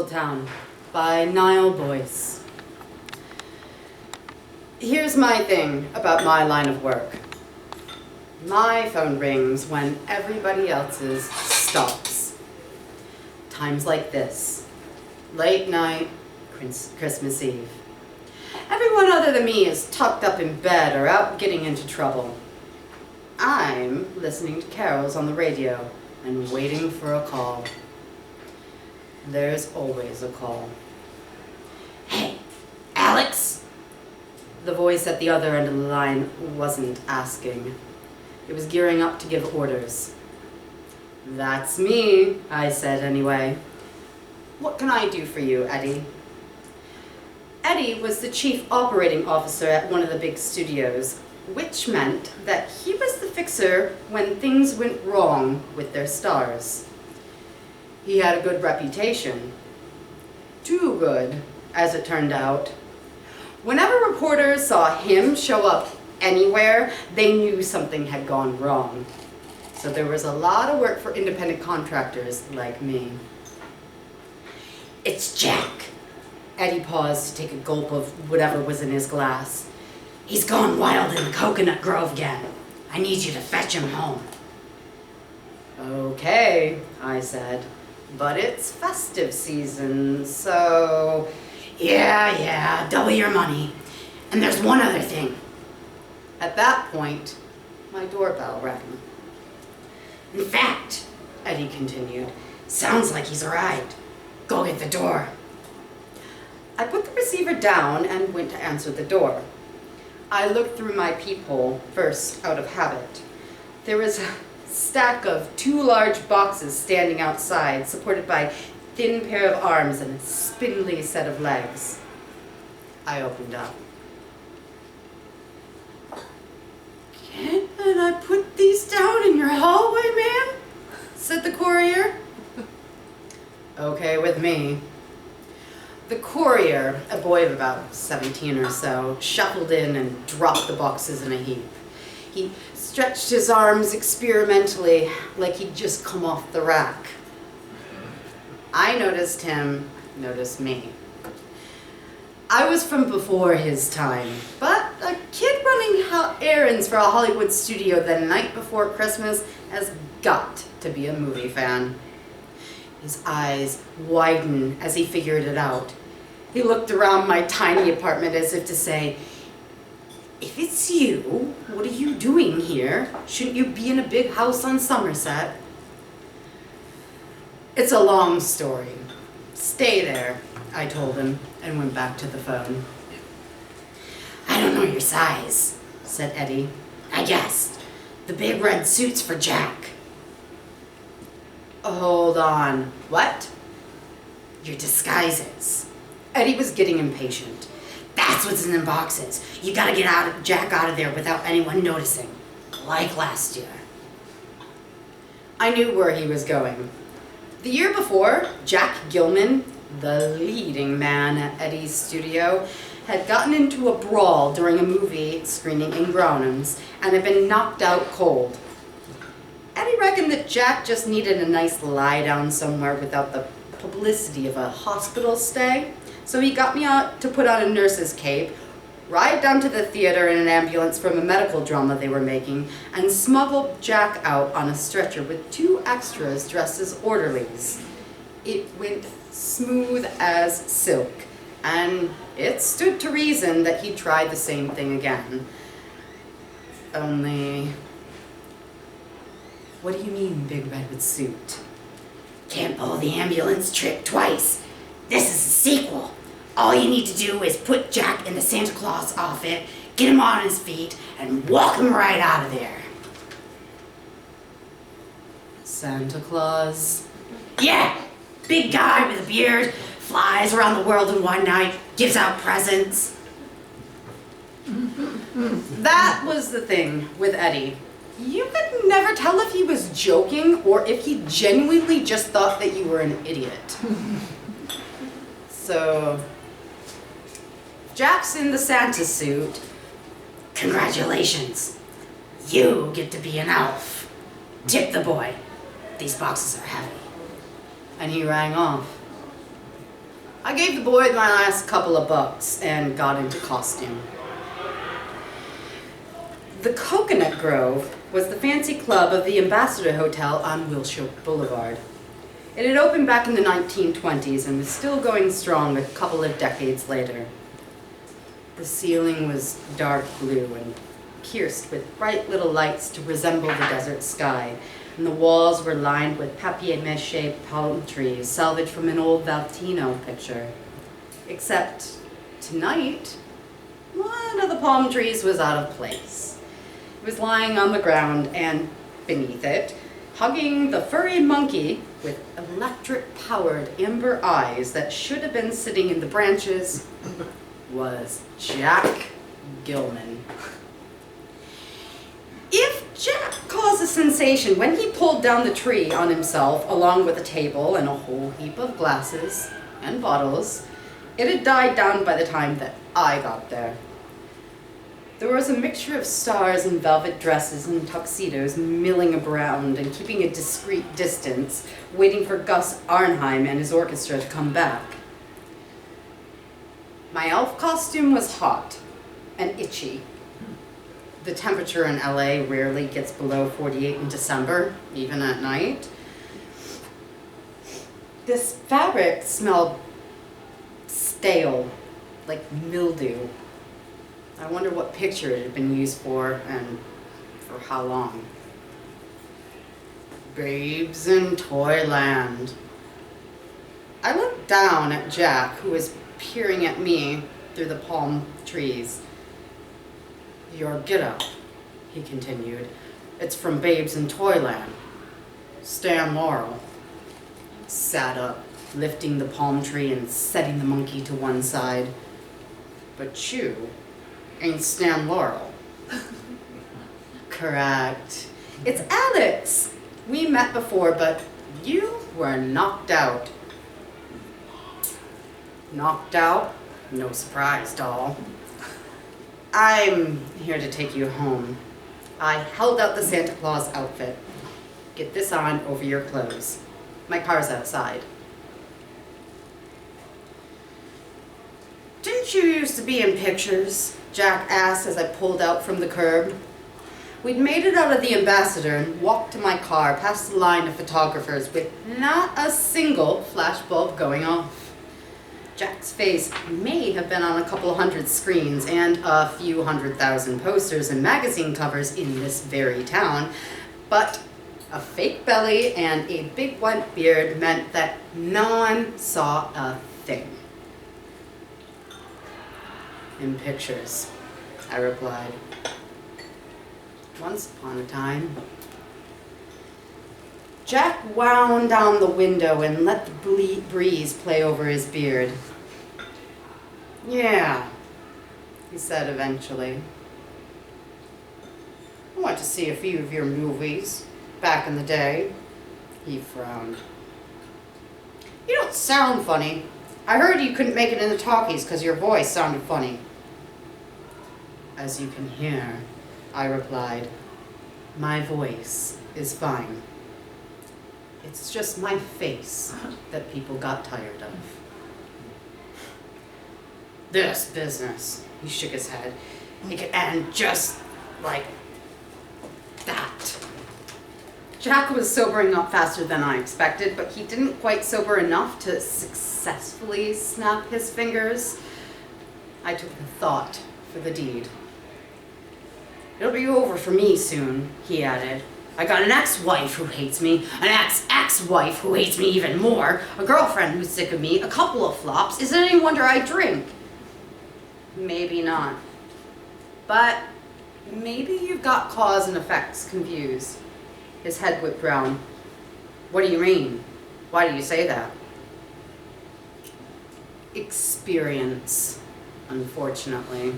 Tinseltown by Niall Boyce. Here's my thing about my line of work. My phone rings when everybody else's stops. Times like this. Late night, Christmas Eve. Everyone other than me is tucked up in bed or out getting into trouble. I'm listening to carols on the radio and waiting for a call. There's always a call. Hey, Alex? The voice at the other end of the line wasn't asking. It was gearing up to give orders. That's me, I said anyway. What can I do for you, Eddie? Eddie was the chief operating officer at one of the big studios, which meant that he was the fixer when things went wrong with their stars. He had a good reputation. Too good, as it turned out. Whenever reporters saw him show up anywhere, they knew something had gone wrong. So there was a lot of work for independent contractors like me. It's Jack. Eddie paused to take a gulp of whatever was in his glass. He's gone wild in the Coconut Grove again. I need you to fetch him home. Okay, I said, but it's festive season, so... Yeah, double your money. And there's one other thing. At that point, my doorbell rang. In fact, Eddie continued, sounds like he's arrived. Go get the door. I put the receiver down and went to answer the door. I looked through my peephole, first out of habit. There was a stack of 2 large boxes standing outside, supported by a thin pair of arms and a spindly set of legs. I opened up. Can I put these down in your hallway, ma'am? Said the courier. Okay with me. The courier, a boy of about 17 or so, shuffled in and dropped the boxes in a heap. He stretched his arms experimentally, like he'd just come off the rack. I noticed him notice me. I was from before his time, but a kid running errands for a Hollywood studio the night before Christmas has got to be a movie fan. His eyes widened as he figured it out. He looked around my tiny apartment as if to say, "If it's you, what are you doing here? Shouldn't you be in a big house on Somerset?" It's a long story. Stay there, I told him, and went back to the phone. I don't know your size, said Eddie. I guessed. The big red suit's for Jack. Hold on. What? Your disguises. Eddie was getting impatient. That's what's in the boxes. You gotta get Jack out of there without anyone noticing. Like last year. I knew where he was going. The year before, Jack Gillman, the leading man at Eddie's studio, had gotten into a brawl during a movie screening in Grownham's and had been knocked out cold. Eddie reckoned that Jack just needed a nice lie down somewhere without the publicity of a hospital stay, so he got me out to put on a nurse's cape, ride down to the theater in an ambulance from a medical drama they were making, and smuggled Jack out on a stretcher with 2 extras dressed as orderlies. It went smooth as silk, and it stood to reason that he'd try the same thing again. Only... What do you mean, big redwood suit? Can't pull the ambulance trick twice. This is a sequel. All you need to do is put Jack in the Santa Claus outfit, get him on his feet, and walk him right out of there. Santa Claus? Yeah! Big guy with a beard, flies around the world in one night, gives out presents. That was the thing with Eddie. You could never tell if he was joking or if he genuinely just thought that you were an idiot. So, Jack's in the Santa suit. Congratulations. You get to be an elf. Tip the boy. These boxes are heavy. And he rang off. I gave the boy my last couple of bucks and got into costume. The Cocoanut Grove was the fancy club of the Ambassador Hotel on Wilshire Boulevard. It had opened back in the 1920s and was still going strong a couple of decades later. The ceiling was dark blue and pierced with bright little lights to resemble the desert sky, and the walls were lined with papier-mâché palm trees salvaged from an old Valentino picture. Except tonight, one of the palm trees was out of place. It was lying on the ground, and beneath it, hugging the furry monkey with electric-powered amber eyes that should have been sitting in the branches, was Jack Gillman. If Jack caused a sensation when he pulled down the tree on himself, along with a table and a whole heap of glasses and bottles, it had died down by the time that I got there. There was a mixture of stars in velvet dresses and tuxedos milling around and keeping a discreet distance, waiting for Gus Arnheim and his orchestra to come back. My elf costume was hot and itchy. The temperature in LA rarely gets below 48 in December, even at night. This fabric smelled stale, like mildew. I wonder what picture it had been used for and for how long. Babes in Toyland. I looked down at Jack, who was peering at me through the palm trees. Your get-up, he continued. It's from Babes in Toyland. Stan Laurel. Sat up, lifting the palm tree and setting the monkey to one side. But you ain't Stan Laurel. Correct. It's Alex. We met before, but you were knocked out. Knocked out? No surprise, doll. I'm here to take you home. I held out the Santa Claus outfit. Get this on over your clothes. My car's outside. Didn't you used to be in pictures? Jack asked as I pulled out from the curb. We'd made it out of the Ambassador and walked to my car past the line of photographers with not a single flashbulb going off. Jack's face may have been on a couple hundred screens and a few 100,000 posters and magazine covers in this very town, but a fake belly and a big white beard meant that no one saw a thing. In pictures, I replied. Once upon a time. Jack wound down the window and let the breeze play over his beard. Yeah, he said eventually. I went to see a few of your movies back in the day. He frowned. You don't sound funny. I heard you couldn't make it in the talkies because your voice sounded funny. As you can hear, I replied, my voice is fine. It's just my face that people got tired of. This business, he shook his head, it could end just like that. Jack was sobering up faster than I expected, but he didn't quite sober enough to successfully snap his fingers. I took the thought for the deed. It'll be over for me soon, he added. I got an ex-wife who hates me, an ex-ex-wife who hates me even more, a girlfriend who's sick of me, a couple of flops. Is it any wonder I drink? Maybe not. But maybe you've got cause and effects confused. His head whipped round. What do you mean? Why do you say that? Experience, unfortunately.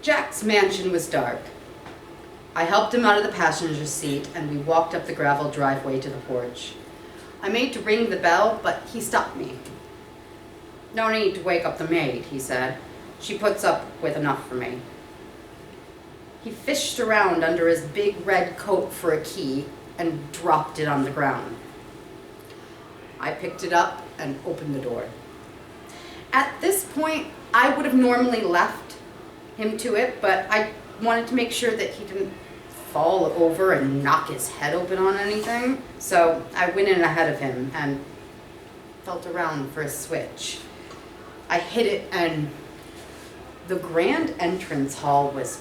Jack's mansion was dark. I helped him out of the passenger seat and we walked up the gravel driveway to the porch. I made to ring the bell, but he stopped me. No need to wake up the maid, he said. She puts up with enough for me. He fished around under his big red coat for a key and dropped it on the ground. I picked it up and opened the door. At this point, I would have normally left him to it, but I wanted to make sure that he didn't fall over and knock his head open on anything. So I went in ahead of him and felt around for a switch. I hit it, and the grand entrance hall was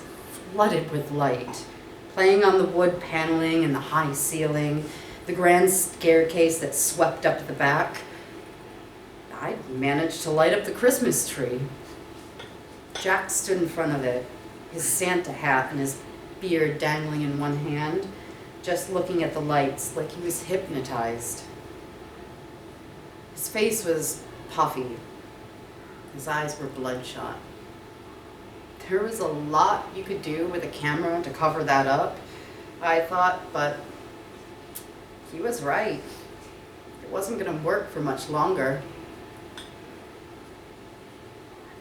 flooded with light, playing on the wood paneling and the high ceiling, the grand staircase that swept up the back. I managed to light up the Christmas tree. Jack stood in front of it, his Santa hat and his beard dangling in one hand, just looking at the lights like he was hypnotized. His face was puffy. His eyes were bloodshot. There was a lot you could do with a camera to cover that up, I thought, but he was right. It wasn't going to work for much longer.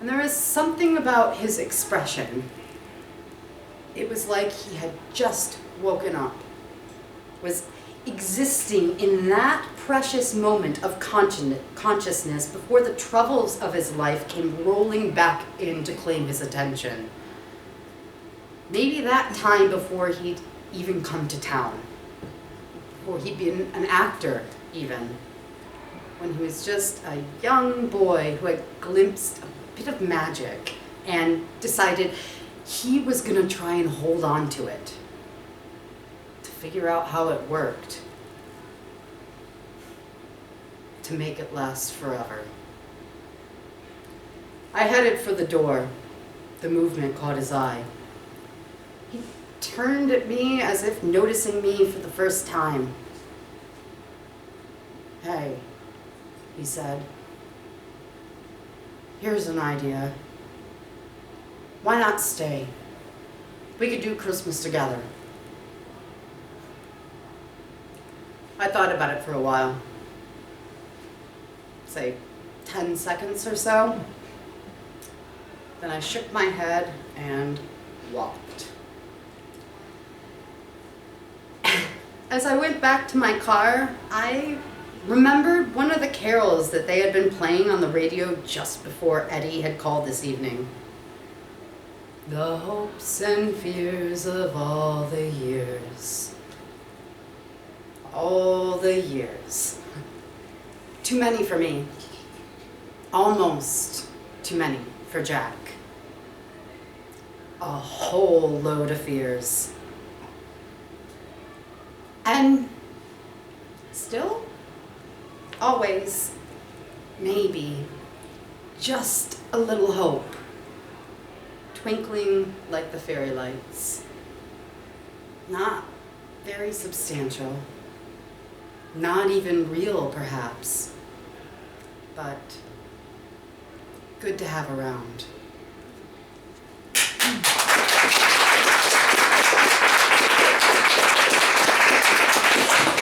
And there was something about his expression. It was like he had just woken up, was existing in that precious moment of consciousness before the troubles of his life came rolling back in to claim his attention. Maybe that time before he'd even come to town, before he'd been an actor even, when he was just a young boy who had glimpsed a bit of magic and decided he was going to try and hold on to it, to figure out how it worked, to make it last forever. I headed for the door. The movement caught his eye. He turned at me as if noticing me for the first time. "Hey," he said, "here's an idea. Why not stay? We could do Christmas together." I thought about it for a while. Say 10 seconds or so. Then I shook my head and walked. As I went back to my car, I remembered one of the carols that they had been playing on the radio just before Eddie had called this evening. The hopes and fears of all the years. All the years. Too many for me. Almost too many for Jack. A whole load of fears. And still, always, maybe, just a little hope, twinkling like the fairy lights. Not very substantial, not even real perhaps, but good to have around.